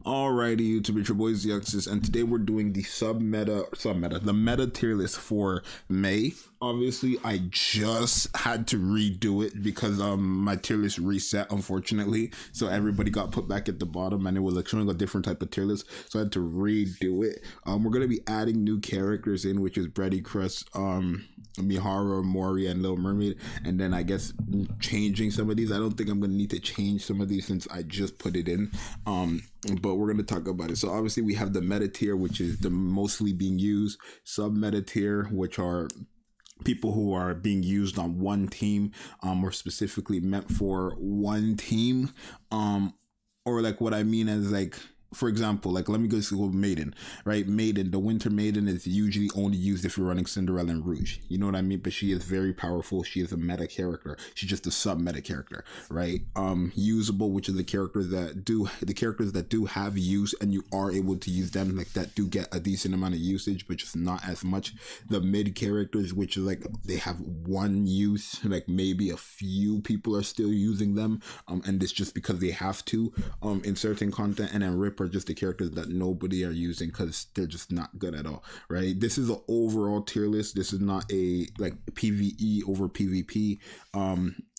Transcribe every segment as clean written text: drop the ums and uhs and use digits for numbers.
Alrighty, YouTube, it's your boy Zxous, and today we're doing the the meta tier list for May. Obviously, I just had to redo it because my tier list reset, unfortunately. So everybody got put back at the bottom, and it was like showing a different type of tier list. So I had to redo it. We're gonna be adding new characters in, which is Brady, Crust, Mihara, Mori, and Little Mermaid, and then I guess changing some of these. I don't think I'm gonna need to change some of these since I just put it in. But we're going to talk about it. So obviously we have the meta tier, which is the mostly being used, sub meta tier, which are people who are being used on one team, or specifically meant for one team, or like what I mean is like, for example, like let me go to Maiden, right? Maiden, the Winter Maiden is usually only used if you're running Cinderella and Rouge. You know what I mean? But she is very powerful. She is a meta character. She's just a sub meta character, right? Usable, which is the characters that do have use and you are able to use them, like that do get a decent amount of usage, but just not as much. The mid characters, which is like they have one use, like maybe a few people are still using them, and it's just because they have to, in certain content. And then Rip are just the characters that nobody are using because they're just not good at all, right? This is an overall tier list. This is not a like PvE over PvP.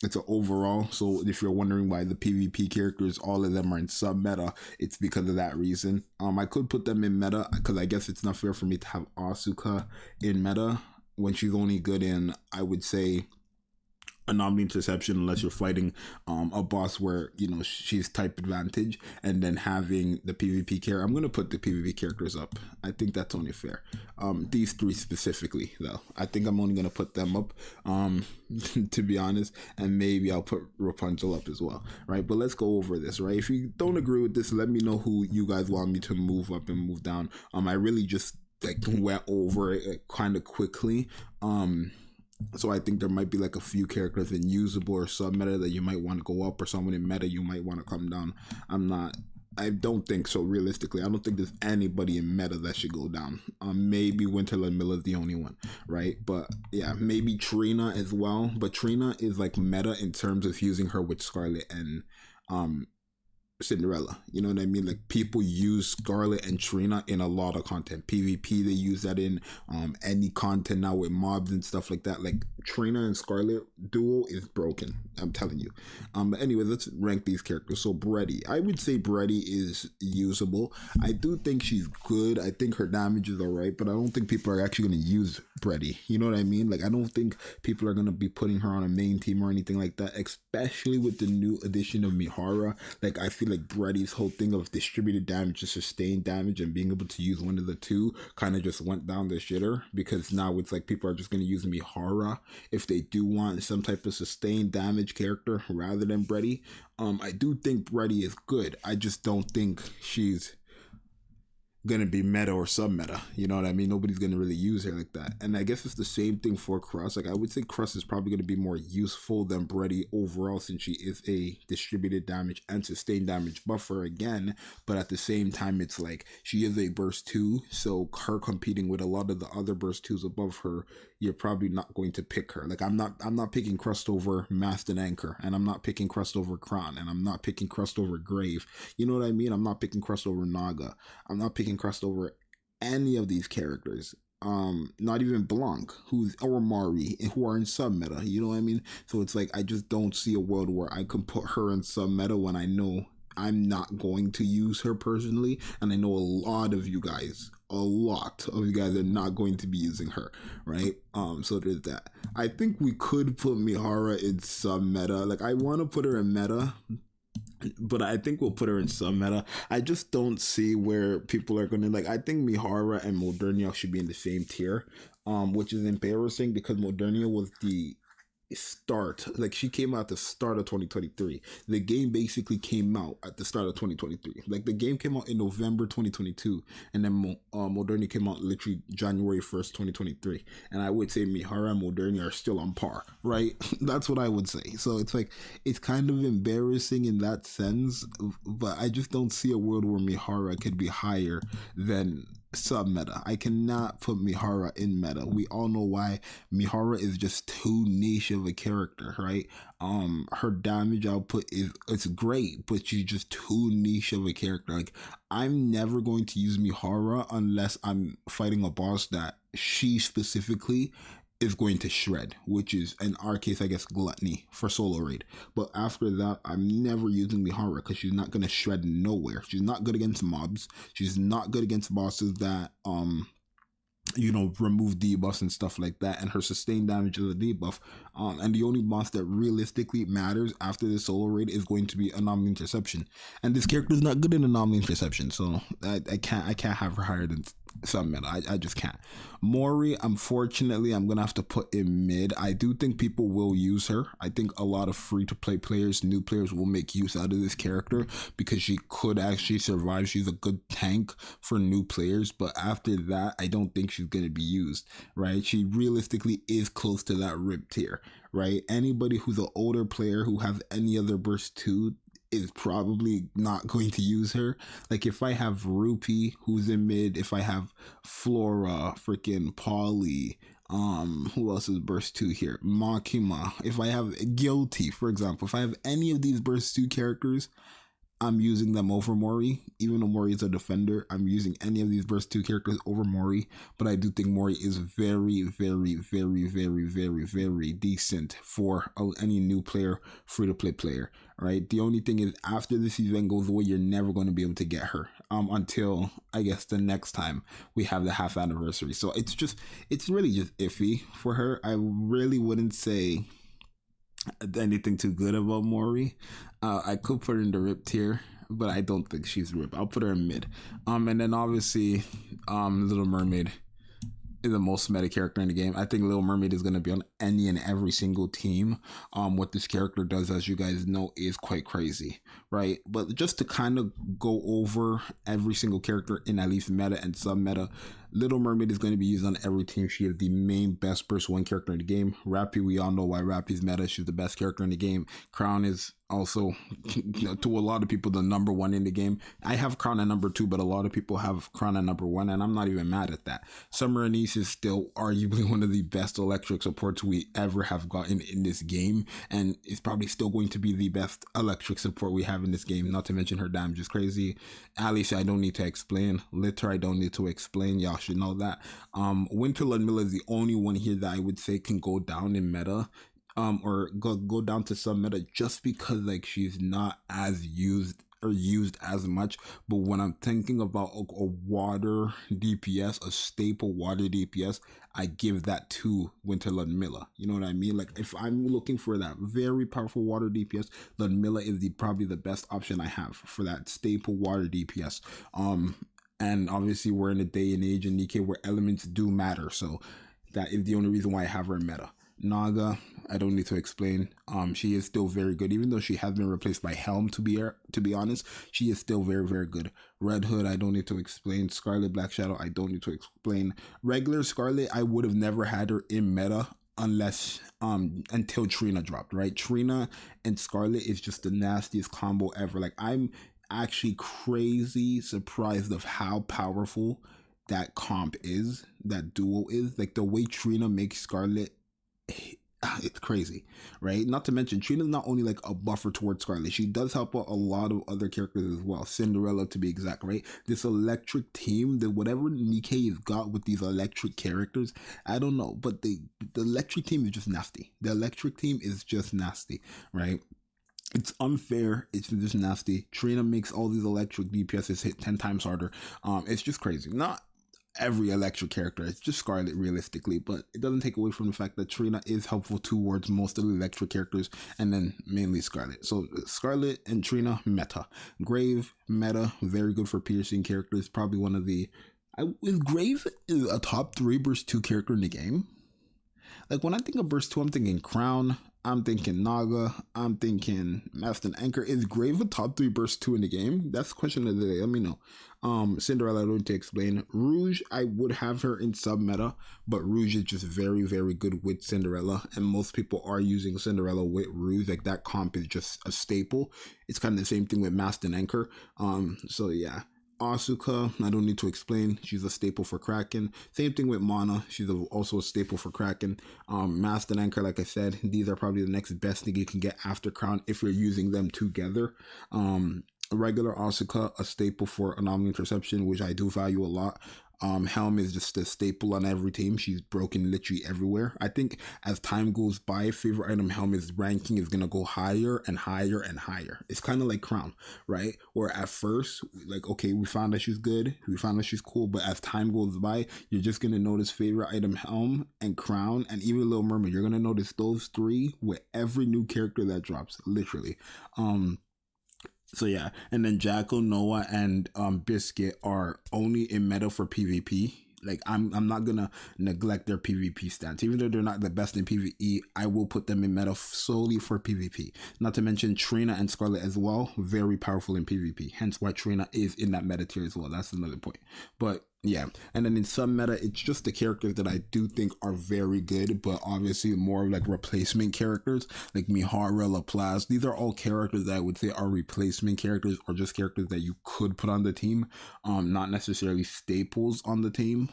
It's an overall. So if you're wondering why the PvP characters, all of them are in sub meta, it's because of that reason. I could put them in meta because I guess it's not fair for me to have Asuka in meta when she's only good in, I would say, anomaly interception, unless you're fighting a boss where, you know, she's type advantage, and then having the PvP character. I'm gonna put the PvP characters up. I think that's only fair. These three specifically though, I think I'm only gonna put them up, to be honest, and maybe I'll put Rapunzel up as well, right? But let's go over this, right? If you don't agree with this, let me know who you guys want me to move up and move down. I really just like went over it kind of quickly. So I think there might be like a few characters in usable or sub meta that you might want to go up, or someone in meta you might want to come down. I don't think so. Realistically, I don't think there's anybody in meta that should go down. Maybe Winterland Miller is the only one, right? But yeah, maybe Trina as well. But Trina is like meta in terms of using her with Scarlet and Cinderella. You know what I mean? Like people use Scarlet and Trina in a lot of content. PvP, they use that in any content now with mobs and stuff like that. Like Trina and Scarlet duo is broken, I'm telling you. But anyway, let's rank these characters. So Brady, I would say Brady is usable. I do think she's good. I think her damage is alright, but I don't think people are actually going to use Brady. You know what I mean? Like I don't think people are going to be putting her on a main team or anything like that, especially with the new addition of Mihara. Like I feel like Brady's whole thing of distributed damage and sustained damage and being able to use one of the two kind of just went down the shitter, because now it's like people are just going to use Mihara if they do want some type of sustained damage character rather than Brady. I do think Brady is good. I just don't think she's gonna be meta or sub meta. You know what I mean? Nobody's gonna really use her like that. And I guess it's the same thing for Crust. Like I would say Crust is probably gonna be more useful than Brady overall, since she is a distributed damage and sustained damage buffer again. But at the same time, it's like she is a burst 2, so her competing with a lot of the other burst 2s above her, you're probably not going to pick her. Like I'm not picking Crust over Mast and Anchor, and I'm not picking Crust over Kron, and I'm not picking Crust over Grave. You know what I mean? I'm not picking Crust over Naga. I'm not picking Crust over any of these characters. Not even Blanc, or Mari, who are in sub meta. You know what I mean? So it's like I just don't see a world where I can put her in sub meta when I know I'm not going to use her personally, and I know a lot of you guys are not going to be using her, right? So there's that. I think we could put Mihara in sub meta. Like I want to put her in meta, but I think we'll put her in some meta. I just don't see where people are gonna like. I think Mihara and Modernia should be in the same tier, which is embarrassing because Modernia was the start. Like she came out at the start of 2023. The game basically came out at the start of 2023. Like the game came out in November 2022, and then Modernia came out literally January 1st, 2023. And I would say Mihara and Modernia are still on par, right? That's what I would say. So it's like it's kind of embarrassing in that sense, but I just don't see a world where Mihara could be higher than sub meta. I cannot put Mihara in meta. We all know why. Mihara is just too niche of a character, right? Her damage output it's great, but she's just too niche of a character. Like, I'm never going to use Mihara unless I'm fighting a boss that she specifically is going to shred, which is in our case, I guess, Gluttony for solo raid. But after that, I'm never using Mihara because she's not gonna shred nowhere. She's not good against mobs. She's not good against bosses that remove debuffs and stuff like that, and her sustained damage is a debuff. And the only boss that realistically matters after the solo raid is going to be Anomaly Interception, and this character is not good in Anomaly Interception, so I can't have her higher than sub meta. I just can't. Mori, unfortunately, I'm gonna have to put in mid. I do think people will use her. I think a lot of free-to-play players, new players, will make use out of this character because she could actually survive. She's a good tank for new players, but after that, I don't think she's gonna be used, right? She realistically is close to that rip tier, right? Anybody who's an older player who has any other burst 2 is probably not going to use her. Like, if I have Rupee who's in mid, if I have Flora, freaking Polly, who else is burst 2 here? Makima. If I have Guilty, for example, if I have any of these burst 2 characters, I'm using them over Mori. Even though Mori is a defender, I'm using any of these burst 2 characters over Mori. But I do think Mori is very, very, very, very, very, very decent for any new player, free-to-play player, right? The only thing is, after this event goes away, you're never going to be able to get her until, I guess, the next time we have the half anniversary. So it's really just iffy for her. I really wouldn't say anything too good about Mori. I could put her in the rip tier, but I don't think she's rip. I'll put her in mid. And then obviously, Little Mermaid is the most meta character in the game. I think Little Mermaid is going to be on any and every single team. What this character does, as you guys know, is quite crazy, right? But just to kind of go over every single character in at least meta and sub meta, Little Mermaid is going to be used on every team. She is the main best burst 1 character in the game. Rappy, we all know why Rappy's meta. She's the best character in the game. Crown is also, to a lot of people, the number 1 in the game. I have Crown at number 2, but a lot of people have Crown at number 1, and I'm not even mad at that. Summer Anise is still arguably one of the best electric supports we ever have gotten in this game, and it's probably still going to be the best electric support we have in this game, not to mention her damage is crazy. Alice, I don't need to explain. Litter, I don't need to explain. Y'all should know that. Winter Ludmilla is the only one here that I would say can go down in meta, or go down to some meta, just because like she's not as used as much. But when I'm thinking about a water DPS, a staple water DPS, I give that to Winter Ludmilla. You know what I mean? Like, if I'm looking for that very powerful water DPS, Ludmilla is probably the best option I have for that staple water DPS. And obviously we're in a day and age in Nikke where elements do matter, so that is the only reason why I have her in meta. Naga, I don't need to explain. She is still very good, even though she has been replaced by Helm. To be honest, she is still very, very good. Red Hood, I don't need to explain. Scarlet Black Shadow, I don't need to explain. Regular Scarlet, I would have never had her in meta unless until Trina dropped, right? Trina and Scarlet is just the nastiest combo ever. Like, I'm actually crazy surprised of how powerful that comp is, that duo is. Like, the way Trina makes Scarlet, it's crazy, right? Not to mention, Trina's not only like a buffer towards Scarlet, she does help out a lot of other characters as well. Cinderella, to be exact, right? This electric team, that whatever Nikke has got with these electric characters, I don't know, but the electric team is just nasty. The electric team is just nasty, right? It's unfair. It's just nasty. Trina makes all these electric DPSs hit 10 times harder. It's just crazy. Not every electric character, it's just Scarlet realistically, but it doesn't take away from the fact that Trina is helpful towards most of the electric characters, and then mainly Scarlet. So Scarlet and Trina, meta. Grave, meta, very good for piercing characters. Probably one of the... Is Grave a top 3 burst 2 character in the game? Like, when I think of burst 2, I'm thinking Crown, I'm thinking Naga, I'm thinking Master and Anchor. Is Grave a top 3 burst 2 in the game? That's the question of the day. Let me know. Cinderella, I don't need to explain. Rouge, I would have her in sub meta, but Rouge is just very, very good with Cinderella, and most people are using Cinderella with Rouge. Like, that comp is just a staple. It's kind of the same thing with Master and Anchor. So yeah. Asuka, I don't need to explain. She's a staple for Kraken. Same thing with Mana. She's also a staple for Kraken. Master and Anchor, like I said, these are probably the next best thing you can get after Crown if you're using them together. Regular Asuka, a staple for Anomaly Interception, which I do value a lot. Helm is just a staple on every team. She's broken literally everywhere. I think as time goes by, favorite item Helm's ranking is gonna go higher and higher and higher. It's kind of like Crown, right? Where at first, like, okay, we found that she's good, we found that she's cool, but as time goes by, you're just gonna notice favorite item Helm and Crown and even Little Mermaid. You're gonna notice those three with every new character that drops, literally. So yeah, and then Jackal, Noah, and Biscuit are only in meta for PvP. Like I'm not gonna neglect their PvP stats, even though they're not the best in PvE. I will put them in meta solely for PvP. Not to mention Trina and Scarlet as well, very powerful in PvP. Hence why Trina is in that meta tier as well. That's another point. But yeah, and then in some meta, it's just the characters that I do think are very good, but obviously more like replacement characters, like Mihara, Laplace. These are all characters that I would say are replacement characters or just characters that you could put on the team, not necessarily staples on the team.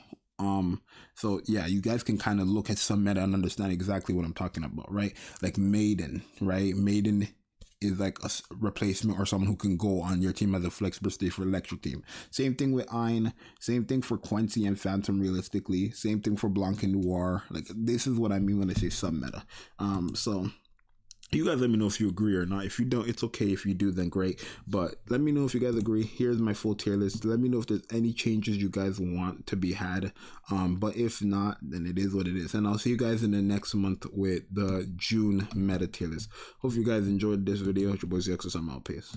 So yeah, you guys can kind of look at some meta and understand exactly what I'm talking about, right? Like Maiden, right? Maiden is like a replacement or someone who can go on your team as a flex burst for electric team. Same thing with Ein, same thing for Quincy and Phantom realistically, same thing for Blanc and Noir. Like this is what I mean when I say sub meta. So you guys let me know if you agree or not. If you don't, it's okay. If you do, then great. But let me know if you guys agree. Here's my full tier list. Let me know if there's any changes you guys want to be had. But if not, then it is what it is. And I'll see you guys in the next month with the June meta tier list. Hope you guys enjoyed this video. It's your boy Zxous. I'm out. Peace.